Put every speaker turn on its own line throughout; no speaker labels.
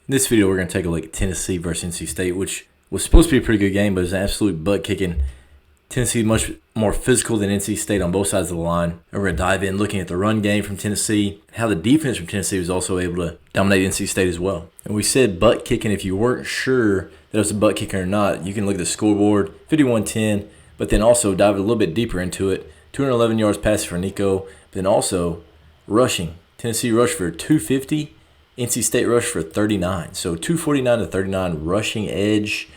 In this video, we're going to take a look at Tennessee versus NC State, which was supposed to be a pretty good game, but it was an absolute butt-kicking. Tennessee much more physical than NC State on both sides of the line. And we're going to dive in looking at the run game from Tennessee, how the defense from Tennessee was also able to dominate NC State as well. And we said butt-kicking. If you weren't sure that it was a butt-kicking or not, you can look at the scoreboard, 51-10, but then also dive a little bit deeper into it. 211 yards passing for Nico, but then also rushing. Tennessee rushed for 250. NC State rushed for 39. So 249 to 39 rushing edge.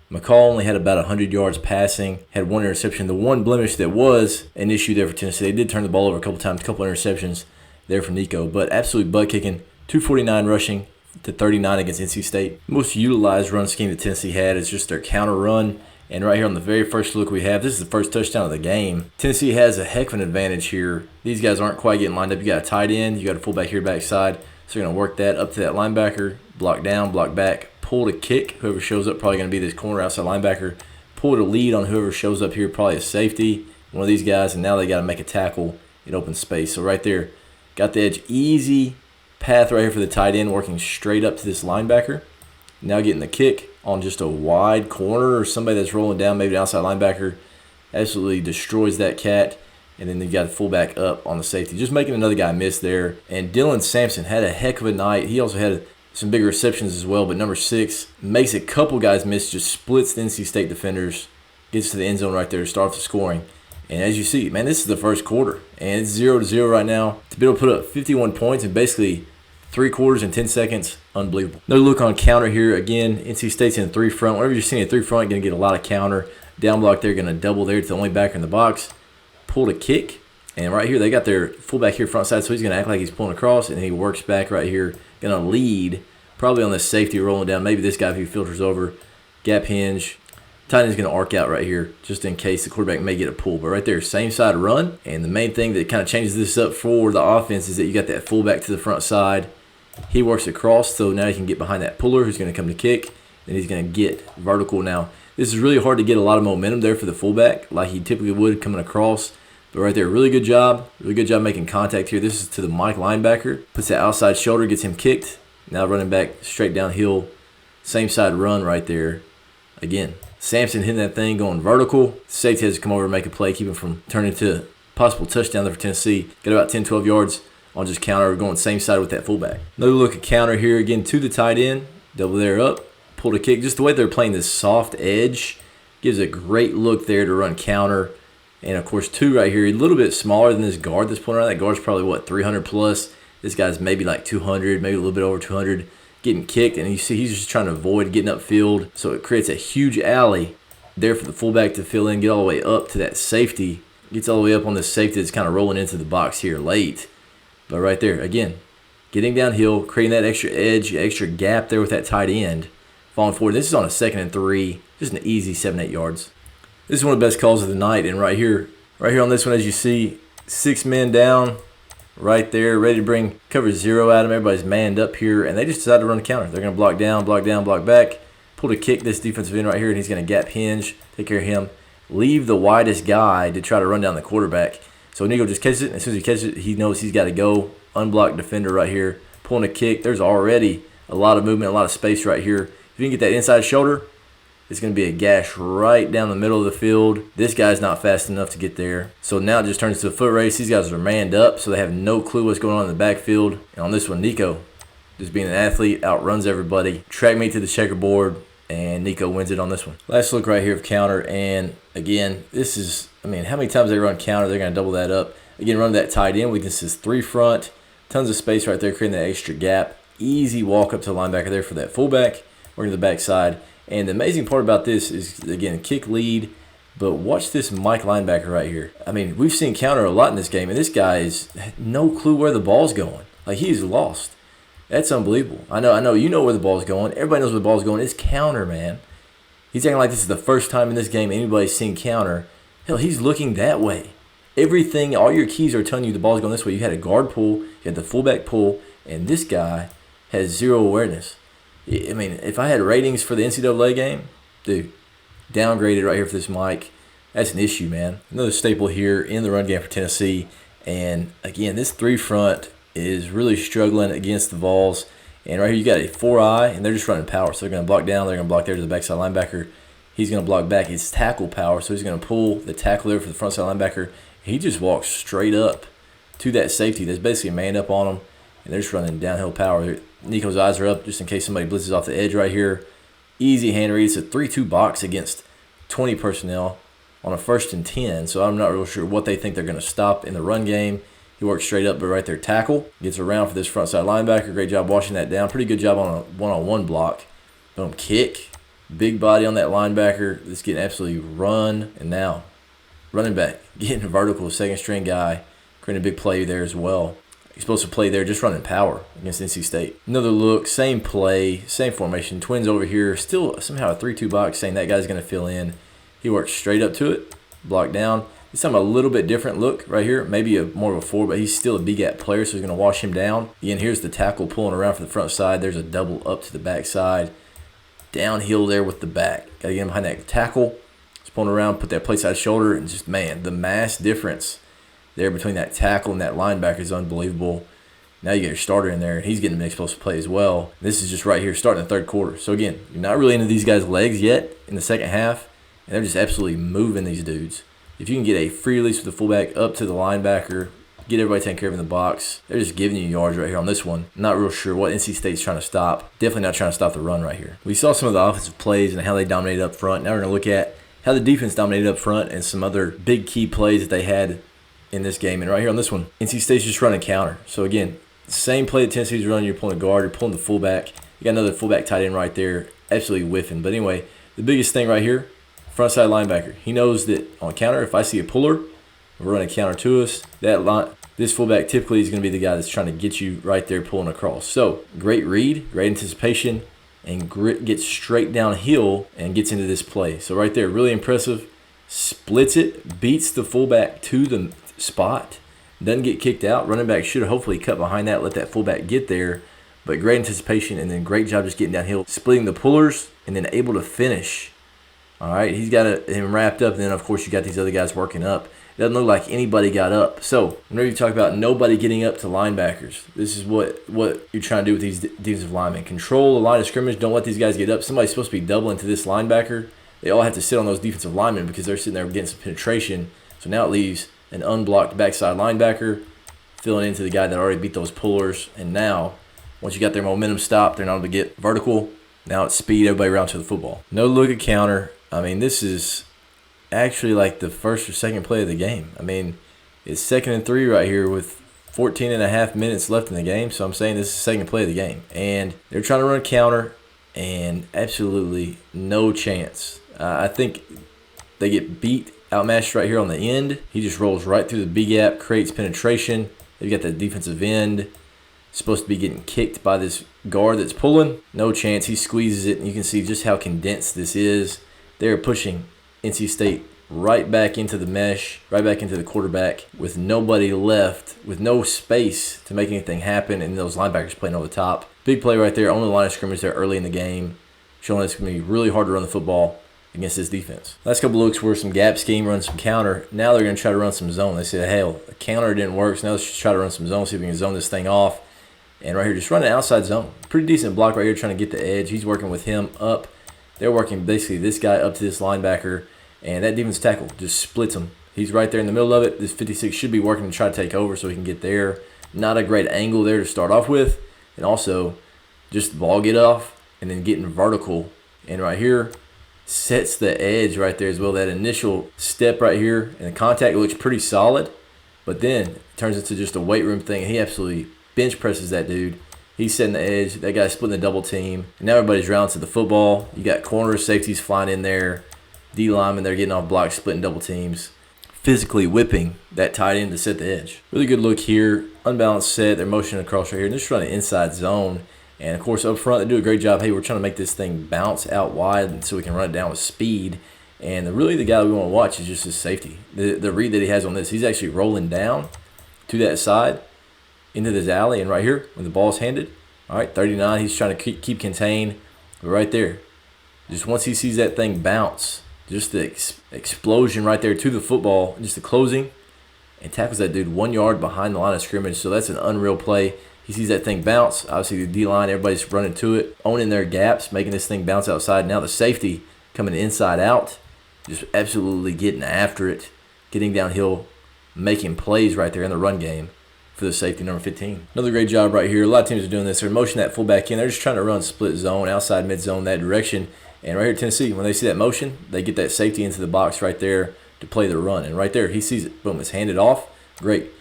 McCall only had about 100 yards passing, had one interception. The one blemish that was an issue there for Tennessee, they did turn the ball over a couple times, a couple interceptions there for Nico, but absolute butt kicking. 249 rushing to 39 against NC State. Most utilized run scheme that Tennessee had is just their counter run. And right here on the very first look we have, this is the first touchdown of the game. Tennessee has a heck of an advantage here. These guys aren't quite getting lined up. You got a tight end, you got a fullback here backside. So you're going to work that up to that linebacker, block down, block back, pull to kick. Whoever shows up probably going to be this corner outside linebacker. Pull to lead on whoever shows up here, probably a safety, one of these guys, and now they got to make a tackle in open space. So right there, got the edge. Easy path right here for the tight end, working straight up to this linebacker. Now getting the kick on just a wide corner or somebody that's rolling down, maybe an outside linebacker. Absolutely destroys that cat. And then you got the fullback up on the safety. Just making another guy miss there. And Dylan Sampson had a heck of a night. He also had some big receptions as well. But number 6 makes a couple guys miss, just splits the NC State defenders, gets to the end zone right there to start off the scoring. And as you see, man, this is the first quarter. And it's 0-0 right now. To be able to put up 51 points in basically 3 quarters and 10 seconds, unbelievable. Another look on counter here. Again, NC State's in 3 front. Whenever you're seeing a 3 front, you're going to get a lot of counter. Down block there, going to double there to the only backer in the box. Pull to kick. And right here, they got their fullback here front side, so he's going to act like he's pulling across, and he works back right here. Going to lead, probably on this safety rolling down. Maybe this guy if he filters over. Gap hinge. Tight end is going to arc out right here, just in case the quarterback may get a pull. But right there, same side run. And the main thing that kind of changes this up for the offense is that you got that fullback to the front side. He works across, so now he can get behind that puller who's going to come to kick, and he's going to get vertical now. This is really hard to get a lot of momentum there for the fullback, like he typically would coming across. But right there, really good job making contact here. This is to the Mike linebacker. Puts that outside shoulder, gets him kicked. Now running back straight downhill. Same side run right there. Again, Sampson hitting that thing, going vertical. Safety has to come over and make a play, keep him from turning to possible touchdown there for Tennessee. Got about 10, 12 yards on just counter, going same side with that fullback. Another look at counter here, again, to the tight end. Double there up, pull to kick. Just the way they're playing this soft edge gives a great look there to run counter. And, of course, 2 right here, a little bit smaller than this guard that's pulling around. That guard's probably, 300 plus. This guy's maybe like 200, maybe a little bit over 200, getting kicked. And you see he's just trying to avoid getting upfield. So it creates a huge alley there for the fullback to fill in, get all the way up to that safety. Gets all the way up on this safety that's kind of rolling into the box here late. But right there, again, getting downhill, creating that extra edge, extra gap there with that tight end. Falling forward. This is on a 2nd and 3. Just an easy 7-8 yards. This is one of the best calls of the night, and right here on this one, as you see, 6 men down, right there, ready to bring cover 0 at them. Everybody's manned up here, and they just decided to run a counter. They're going to block down, block back, pull to kick this defensive end right here, and he's going to gap hinge, take care of him, leave the widest guy to try to run down the quarterback. So Nico just catches it, and as soon as he catches it, he knows he's got to go. Unblocked defender right here, pulling a kick. There's already a lot of movement, a lot of space right here. If you can get that inside shoulder, it's going to be a gash right down the middle of the field. This guy's not fast enough to get there. So now it just turns to a foot race. These guys are manned up, so they have no clue what's going on in the backfield. And on this one, Nico, just being an athlete, outruns everybody. Track meet to the checkerboard, and Nico wins it on this one. Last look right here of counter. And again, this is, how many times they run counter, they're going to double that up. Again, run that tight end. This is 3 front. Tons of space right there, creating that extra gap. Easy walk up to the linebacker there for that fullback. Working to the backside. And the amazing part about this is, again, kick lead. But watch this Mike linebacker right here. We've seen counter a lot in this game, and this guy is no clue where the ball's going. Like, he's lost. That's unbelievable. I know you know where the ball's going. Everybody knows where the ball's going. It's counter, man. He's acting like this is the first time in this game anybody's seen counter. Hell, he's looking that way. Everything, all your keys are telling you the ball's going this way. You had a guard pull, you had the fullback pull, and this guy has 0 awareness. If I had ratings for the NCAA game, dude, downgraded right here for this Mike. That's an issue, man. Another staple here in the run game for Tennessee. And, again, this 3 front is really struggling against the Vols. And right here you got a 4-eye, and they're just running power. So they're going to block down, they're going to block there to the backside linebacker. He's going to block back. It's tackle power, so he's going to pull the tackle there for the front side linebacker. He just walks straight up to that safety that's basically manned up on him, and they're just running downhill power. Nico's eyes are up just in case somebody blitzes off the edge right here. Easy hand read. It's a 3-2 box against 20 personnel on a 1st and 10, so I'm not real sure what they think they're going to stop in the run game. He works straight up, but right there, tackle. Gets around for this front side linebacker. Great job washing that down. Pretty good job on a one-on-one block. Boom, kick. Big body on that linebacker. This getting absolutely run. And now, running back. Getting vertical, second string guy. Creating a big play there as well. He's supposed to play there just running power against NC State. Another look, same play, same formation. Twins over here. Still somehow a 3-2 box saying that guy's going to fill in. He works straight up to it. Block down. It's something a little bit different look right here. Maybe more of a 4, but he's still a big gap player, so he's going to wash him down. Again, here's the tackle pulling around for the front side. There's a double up to the back side. Downhill there with the back. Got to get him behind that tackle. Just pulling around, put that play side shoulder, and just, man, the mass difference there between that tackle and that linebacker is unbelievable. Now you get your starter in there, and he's getting an explosive play as well. This is just right here starting the 3rd quarter. So, again, you're not really into these guys' legs yet in the second half, and they're just absolutely moving these dudes. If you can get a free release with the fullback up to the linebacker, get everybody taken care of in the box, they're just giving you yards right here on this one. Not real sure what NC State's trying to stop. Definitely not trying to stop the run right here. We saw some of the offensive plays and how they dominated up front. Now we're going to look at how the defense dominated up front and some other big key plays that they had in this game. And right here on this one, NC State's just running counter. So again, same play that Tennessee's running. You're pulling a guard, you're pulling the fullback. You got another fullback tight end right there, absolutely whiffing. But anyway, the biggest thing right here, front side linebacker. He knows that on counter, if I see a puller, we're running counter to us. This fullback typically is going to be the guy that's trying to get you right there pulling across. So great read, great anticipation, and grit gets straight downhill and gets into this play. So right there, really impressive. Splits it, beats the fullback to the spot, doesn't get kicked out. Running back should have hopefully cut behind that, let that fullback get there. But great anticipation and then great job just getting downhill, splitting the pullers, and then able to finish. All right, he's got him wrapped up, and then, of course, you got these other guys working up. It doesn't look like anybody got up. So whenever you talk about nobody getting up to linebackers, this is what you're trying to do with these defensive linemen. Control the line of scrimmage. Don't let these guys get up. Somebody's supposed to be doubling to this linebacker. They all have to sit on those defensive linemen because they're sitting there getting some penetration. So now it leaves an unblocked backside linebacker filling into the guy that already beat those pullers. And now, once you got their momentum stopped, they're not able to get vertical. Now it's speed everybody around to the football. No look at counter. I mean, this is actually like the first or second play of the game. I mean, it's 2nd and 3 right here with 14 and a half minutes left in the game. So I'm saying this is the second play of the game. And they're trying to run counter and absolutely no chance. I think they get beat, outmatched right here on the end. He just rolls right through the B gap, creates penetration. They've got the defensive end. Supposed to be getting kicked by this guard that's pulling. No chance. He squeezes it, and you can see just how condensed this is. They're pushing NC State right back into the mesh, right back into the quarterback with nobody left, with no space to make anything happen, and those linebackers playing over the top. Big play right there on the line of scrimmage there early in the game, showing it's going to be really hard to run the football against this defense. Last couple looks were some gap scheme, run some counter. Now they're going to try to run some zone. They said, hell, a counter didn't work, so now let's just try to run some zone, see if we can zone this thing off. And right here, just run an outside zone. Pretty decent block right here, trying to get the edge. He's working with him up. They're working basically this guy up to this linebacker, and that defense tackle just splits him. He's right there in the middle of it. This 56 should be working to try to take over so he can get there. Not a great angle there to start off with, and also just the ball get off and then getting vertical. And right here, sets the edge right there as well. That initial step right here, and the contact looks pretty solid, but then it turns into just a weight room thing, and he absolutely bench presses that dude. He's setting the edge. That guy's splitting the double team. And now everybody's rounding to the football. You got corners, safeties flying in there. D linemen, they're getting off blocks, splitting double teams. Physically whipping that tight end to set the edge. Really good look here. Unbalanced set. They're motioning across right here. And they're just running inside zone. And, of course, up front, they do a great job. Hey, we're trying to make this thing bounce out wide so we can run it down with speed. And really the guy we want to watch is just his safety. The read that he has on this, he's actually rolling down to that side into this alley, and right here when the ball's handed, all right, 39, he's trying to keep contained, but right there, just once he sees that thing bounce, just the explosion right there to the football, just the closing, and tackles that dude 1 yard behind the line of scrimmage. So that's an unreal play. He sees that thing bounce. Obviously, the D-line, everybody's running to it, owning their gaps, making this thing bounce outside. Now the safety coming inside out, just absolutely getting after it, getting downhill, making plays right there in the run game for the safety, number 15. Another great job right here. A lot of teams are doing this. They're motioning that fullback in. They're just trying to run split zone, outside mid zone, that direction. And right here, Tennessee, when they see that motion, they get that safety into the box right there to play the run. And right there, he sees it. Boom, it's handed off. Great.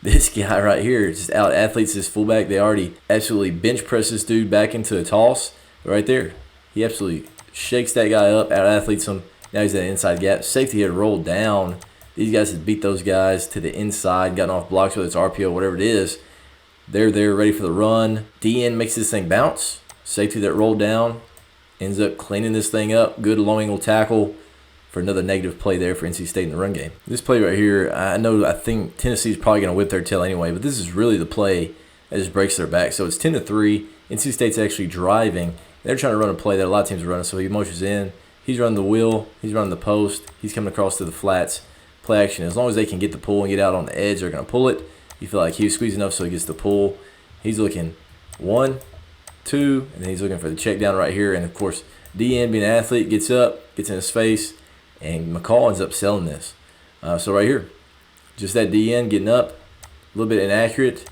This guy right here just out athletes this fullback. They already absolutely bench press this dude back into a toss. But right there, he absolutely shakes that guy up, out athletes him. Now he's at an inside gap. Safety had rolled down. These guys had beat those guys to the inside, gotten off blocks, whether it's RPO, whatever it is. They're there ready for the run. DN makes this thing bounce. Safety that rolled down ends up cleaning this thing up. Good long angle tackle for another negative play there for NC State in the run game. This play right here, I think Tennessee's probably going to whip their tail anyway, but this is really the play that just breaks their back. So it's 10-3. NC State's actually driving. They're trying to run a play that a lot of teams are running. So he motions in. He's running the wheel. He's running the post. He's coming across to the flats. Play action. As long as they can get the pull and get out on the edge, they're going to pull it. You feel like he was squeezing enough so he gets the pull. He's looking 1, 2, and then he's looking for the check down right here. And, of course, DN being an athlete gets up, gets in his face, and McCall ends up selling this. So right here, just that DN getting up, a little bit inaccurate.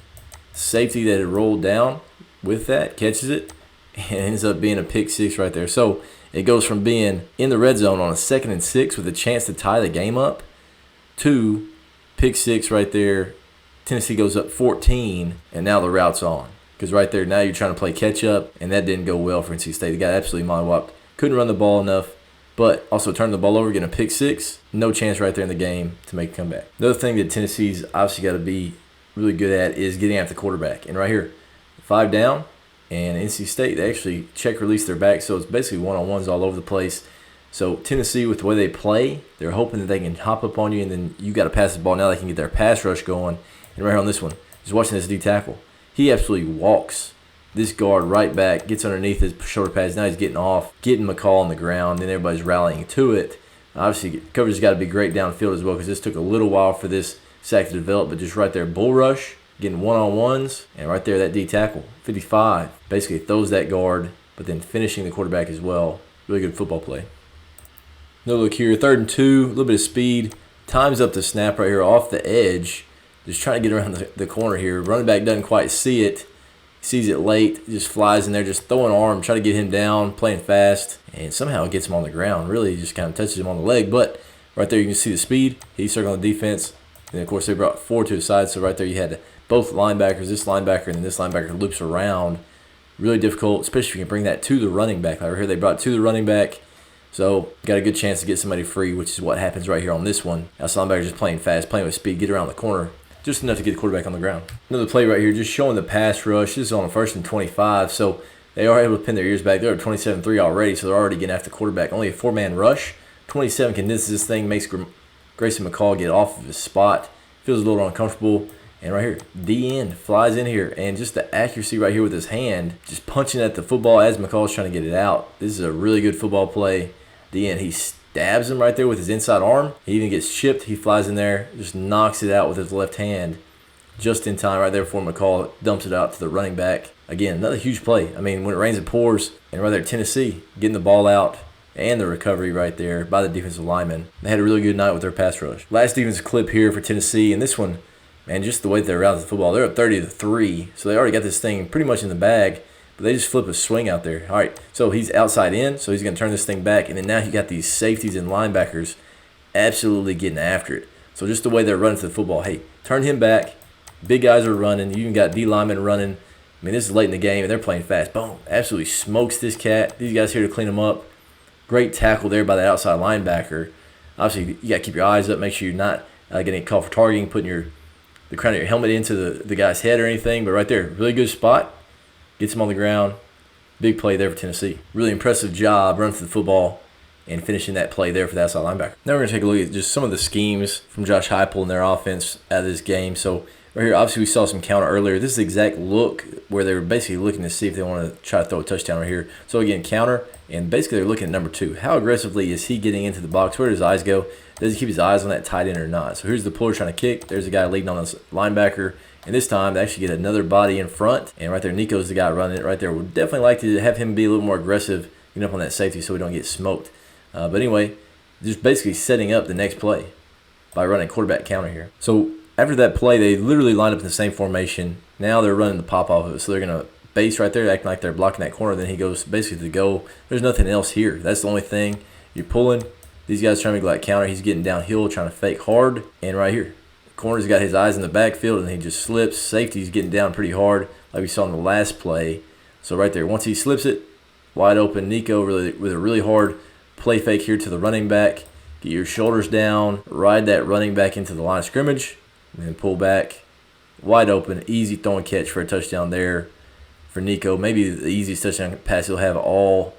Safety that had rolled down with that, catches it, and ends up being a pick six right there. So it goes from being in the red zone on a 2nd and 6 with a chance to tie the game up to pick six right there. Tennessee goes up 14, and now the route's on. Because right there, now you're trying to play catch up, and that didn't go well for NC State. They got absolutely mollywopped. Couldn't run the ball enough, but also turned the ball over, getting a pick six. No chance right there in the game to make a comeback. Another thing that Tennessee's obviously got to be really good at is getting after the quarterback. And right here, 5 down, and NC State, they actually check release their back, so it's basically one-on-ones all over the place. So Tennessee, with the way they play, they're hoping that they can hop up on you, and then you got to pass the ball. Now they can get their pass rush going. And right here on this one, just watching this D tackle, he absolutely walks this guard right back, gets underneath his shoulder pads. Now he's getting off, getting McCall on the ground. Then everybody's rallying to it. Obviously, coverage has got to be great downfield as well, because this took a little while for this sack to develop. But just right there, bull rush, getting one-on-ones, and right there, that D tackle, 55, basically throws that guard, but then finishing the quarterback as well. Really good football play. Another look here, 3rd and 2, a little bit of speed. Times up the snap right here off the edge. Just trying to get around the corner here. Running back doesn't quite see it. Sees it late. Just flies in there, just throwing arm, trying to get him down, playing fast. And somehow it gets him on the ground. Really just kind of touches him on the leg. But right there you can see the speed. He's circling the defense. And, of course, they brought 4 to the side. So right there you had both linebackers, this linebacker and then this linebacker loops around. Really difficult, especially if you can bring that to the running back. Like right here they brought it to the running back. So got a good chance to get somebody free, which is what happens right here on this one. Now linebacker just playing fast, playing with speed, get around the corner. Just enough to get the quarterback on the ground. Another play right here, just showing the pass rush. This is on a 1st and 25, so they are able to pin their ears back. They're at 27-3 already, so they're already getting after the quarterback. Only a 4-man rush. 27 condenses this thing, makes Grayson McCall get off of his spot. Feels a little uncomfortable. And right here, DN flies in here, and just the accuracy right here with his hand, just punching at the football as McCall's trying to get it out. This is a really good football play. DN, he stabs him right there with his inside arm. He even gets chipped. He flies in there, just knocks it out with his left hand just in time right there before McCall dumps it out to the running back. Again, another huge play. I mean, when it rains, it pours. And right there, Tennessee getting the ball out and the recovery right there by the defensive lineman. They had a really good night with their pass rush. Last defensive clip here for Tennessee, and this one, man, just the way they're around the football. They're up 30-3, so they already got this thing pretty much in the bag. But they just flip a swing out there. All right, so he's outside in, so he's going to turn this thing back. And then now you got these safeties and linebackers absolutely getting after it. So just the way they're running to the football. Hey, turn him back. Big guys are running. You even got D linemen running. I mean, this is late in the game, and they're playing fast. Boom, absolutely smokes this cat. These guys here to clean him up. Great tackle there by the outside linebacker. Obviously, you got to keep your eyes up. Make sure you're not getting called for targeting, putting the crown of your helmet into the guy's head or anything. But right there, really good spot. Gets him on the ground. Big play there for Tennessee. Really impressive job running to the football and finishing that play there for the outside linebacker. Now we're going to take a look at just some of the schemes from Josh Heupel and their offense out of this game. So right here, obviously we saw some counter earlier. This is the exact look where they were basically looking to see if they want to try to throw a touchdown right here. So again, counter, and basically they're looking at number 2. How aggressively is he getting into the box? Where does his eyes go? Does he keep his eyes on that tight end or not? So here's the puller trying to kick. There's a guy leading on this linebacker. And this time, they actually get another body in front. And right there, Nico's the guy running it right there. Would definitely like to have him be a little more aggressive, getting up on that safety so we don't get smoked. But anyway, just basically setting up the next play by running quarterback counter here. So after that play, they literally line up in the same formation. Now they're running the pop off of it. So they're going to base right there, acting like they're blocking that corner. Then he goes basically to go. There's nothing else here. That's the only thing. You're pulling. These guys trying to go like counter. He's getting downhill, trying to fake hard. And right here, the corner's got his eyes in the backfield, and he just slips. Safety's getting down pretty hard, like we saw in the last play. So right there, once he slips it, wide open, Nico really with a really hard play fake here to the running back. Get your shoulders down, ride that running back into the line of scrimmage, and then pull back. Wide open, easy throw and catch for a touchdown there for Nico. Maybe the easiest touchdown pass he'll have all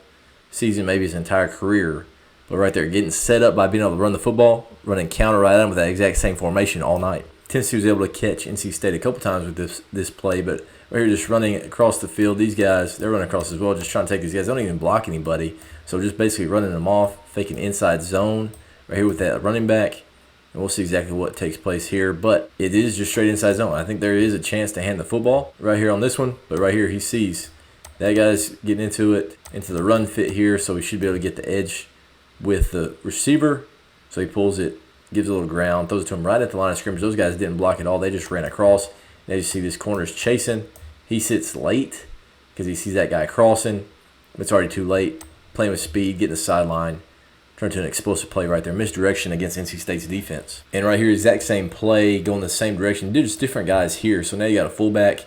season, maybe his entire career. But right there, getting set up by being able to run the football, running counter right at him with that exact same formation all night. Tennessee was able to catch NC State a couple times with this play, but right here just running across the field. These guys, they're running across as well, just trying to take these guys. They don't even block anybody. So just basically running them off, faking inside zone right here with that running back. And we'll see exactly what takes place here. But it is just straight inside zone. I think there is a chance to hand the football right here on this one. But right here he sees that guy's getting into it, into the run fit here. So we should be able to get the edge with the receiver. So he pulls it, gives a little ground, throws it to him right at the line of scrimmage. Those guys didn't block at all. They just ran across. Now you see this corner's chasing. He sits late because he sees that guy crossing. It's already too late. Playing with speed, getting the sideline. Turn to an explosive play right there. Misdirection against NC State's defense. And right here, exact same play, going the same direction. Dude, just different guys here. So now you got a fullback.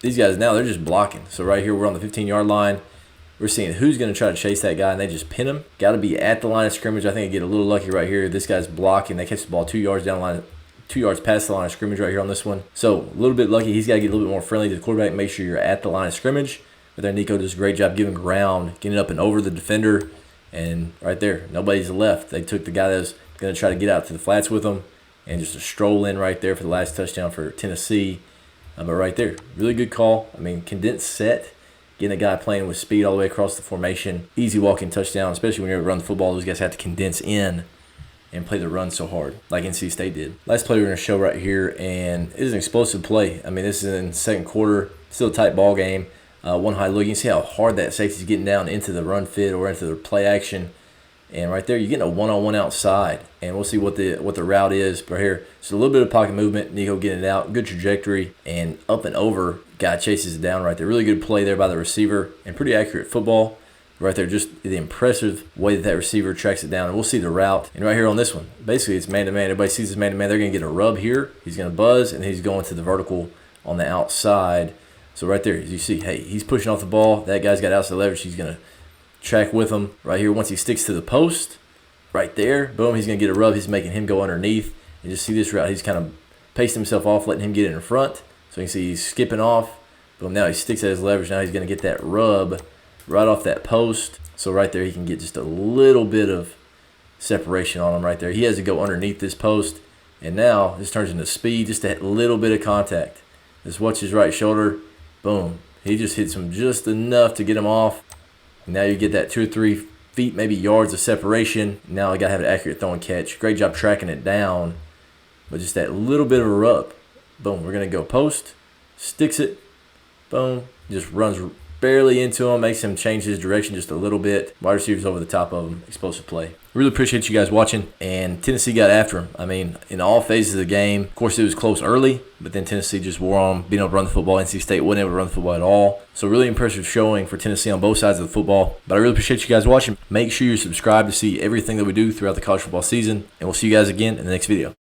These guys now, they're just blocking. So right here, we're on the 15-yard line. We're seeing who's going to try to chase that guy, and they just pin him. Got to be at the line of scrimmage. I think I get a little lucky right here. This guy's blocking. They catch the ball 2 yards down the line, 2 yards past the line of scrimmage right here on this one. So a little bit lucky. He's got to get a little bit more friendly to the quarterback. Make sure you're at the line of scrimmage. But there, Nico does a great job giving ground, getting up and over the defender. And right there, nobody's left. They took the guy that was going to try to get out to the flats with them, and just a stroll in right there for the last touchdown for Tennessee. But right there, really good call. I mean, condensed set. Getting a guy playing with speed all the way across the formation. Easy walking touchdown, especially when you're running the football. Those guys have to condense in and play the run so hard, like NC State did. Last play we're going to show right here, and it is an explosive play. I mean, this is in the second quarter. Still a tight ball game. One high look. You can see how hard that safety's getting down into the run fit or into the play action. And right there, you're getting a one-on-one outside. And we'll see what the route is. But here, just a little bit of pocket movement. Nico getting it out. Good trajectory. And up and over. Guy chases it down right there. Really good play there by the receiver. And pretty accurate football. Right there, just the impressive way that receiver tracks it down. And we'll see the route. And right here on this one, basically it's man-to-man. Everybody sees this man-to-man. They're going to get a rub here. He's going to buzz. And he's going to the vertical on the outside. So right there, as you see, hey, he's pushing off the ball. That guy's got outside leverage. He's going to track with him right here. Once he sticks to the post, right there, boom, he's going to get a rub. He's making him go underneath. And just see this route. He's kind of pacing himself off, letting him get in front. So you can see he's skipping off. Boom, now he sticks at his leverage. Now he's going to get that rub right off that post. So right there, he can get just a little bit of separation on him right there. He has to go underneath this post. And now this turns into speed, just a little bit of contact. Just watch his right shoulder. Boom. He just hits him just enough to get him off. Now you get that 2 or 3 feet, maybe yards of separation. Now I got to have an accurate throw and catch. Great job tracking it down. But just that little bit of a rub. Boom. We're going to go post. Sticks it. Boom. Just runs barely into him. Makes him change his direction just a little bit. Wide receivers over the top of him. Explosive play. Really appreciate you guys watching. And Tennessee got after him. I mean, in all phases of the game. Of course, it was close early. But then Tennessee just wore on being able to run the football. NC State wasn't able to run the football at all. So really impressive showing for Tennessee on both sides of the football. But I really appreciate you guys watching. Make sure you subscribe to see everything that we do throughout the college football season. And we'll see you guys again in the next video.